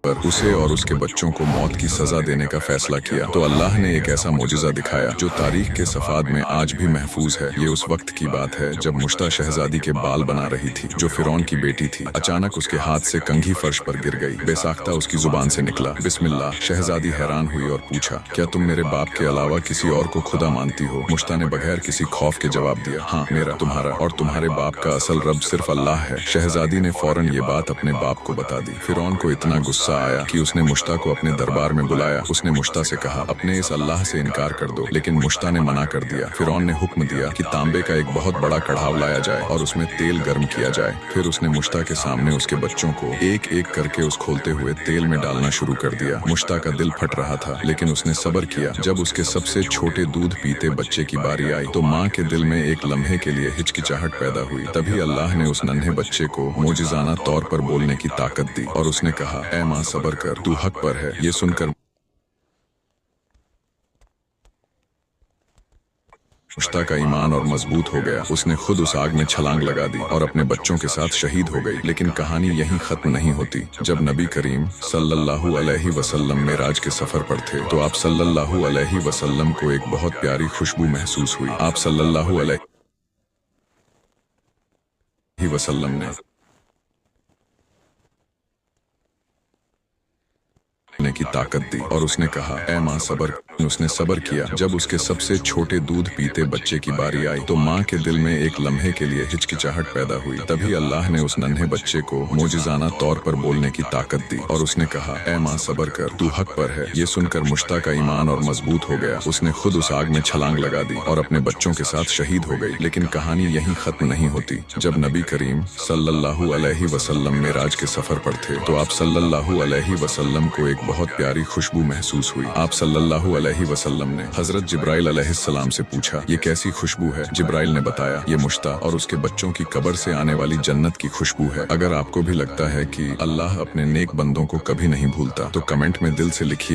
पर उसे और उसके बच्चों को मौत की सजा देने का फैसला किया तो अल्लाह ने एक ऐसा मोजिज़ा दिखाया जो तारीख के सफ़ाद में आज भी महफूज है। ये उस वक्त की बात है जब मुश्ता शहजादी के बाल बना रही थी, जो फिरौन की बेटी थी। अचानक उसके हाथ से कंघी फर्श पर गिर गई। बेसाख्ता उसकी जुबान से निकला, बिस्मिल्लाह। शहजादी हैरान हुई और पूछा, क्या तुम मेरे बाप के अलावा किसी और को खुदा मानती हो? मुश्ता ने बगैर किसी खौफ के जवाब दिया, हाँ, मेरा, तुम्हारा और तुम्हारे बाप का असल रब सिर्फ अल्लाह है। शहजादी ने फौरन ये बात अपने बाप को बता दी। फिरौन को इतना गुस्सा आया कि उसने मुश्ता को अपने दरबार में बुलाया। उसने मुश्ता से कहा, अपने इस अल्लाह से इनकार कर दो, लेकिन मुश्ता ने मना कर दिया। फिरौन ने हुक्म दिया कि तांबे का एक बहुत बड़ा कढ़ाव लाया जाए और उसमें तेल गर्म किया जाए। फिर उसने मुश्ता के सामने उसके बच्चों को एक एक करके उस खोलते हुए तेल में डालना शुरू कर दिया। मुश्ता का दिल फट रहा था, लेकिन उसने सब्र किया। जब उसके सबसे छोटे दूध पीते बच्चे की बारी आई तो माँ के दिल में एक लम्हे के लिए हिचकिचाहट पैदा हुई। तभी अल्लाह ने उस नन्हे बच्चे को मोजिज़ाना तौर पर बोलने की ताकत दी और उसने कहा, ऐ माँ, सब्र कर, तू हक पर है। ये सुनकर मुश्ता का ईमान और मजबूत हो गया। उसने खुद उस आग में छलांग लगा दी और अपने बच्चों के साथ शहीद हो गई। लेकिन कहानी यहीं खत्म नहीं होती। जब नबी करीम सल्लल्लाहु अलैहि वसल्लम मेराज के सफर पर थे तो आप सल्लल्लाहु अलैहि वसल्लम को एक बहुत प्यारी खुशबू महसूस हुई। आप सल्लल्लाहु अलैहि वसल्लम ने की ताकत दी और उसने कहा, ऐ माँ, सब्र। उसने सब्र किया। जब उसके सबसे छोटे दूध पीते बच्चे की बारी आई तो माँ के दिल में एक लम्हे के लिए हिचकिचाहट पैदा हुई। तभी अल्लाह ने उस नन्हे बच्चे को मोजिज़ाना तौर पर बोलने की ताकत दी और उसने कहा, ऐ माँ, सब्र कर, तू हक पर है। ये सुनकर मुश्ता का ईमान और मजबूत हो गया। उसने खुद उस आग में छलांग लगा दी और अपने बच्चों के साथ शहीद हो गई। लेकिन कहानी यहीं खत्म नहीं होती। जब नबी करीम सल्लल्लाहु अलैहि वसल्लम मेराज के सफर पर थे तो आप सल्लल्लाहु अलैहि वसल्लम को एक बहुत प्यारी खुशबू महसूस हुई। आप सल्लल्लाहु अलैहि वसल्लम ने हजरत जिब्राइल अलैहिस्सलाम से पूछा, ये कैसी खुशबू है? जिब्राइल ने बताया, ये मुश्ता और उसके बच्चों की कब्र से आने वाली जन्नत की खुशबू है। अगर आपको भी लगता है कि अल्लाह अपने नेक बंदों को कभी नहीं भूलता तो कमेंट में दिल से लिखिए।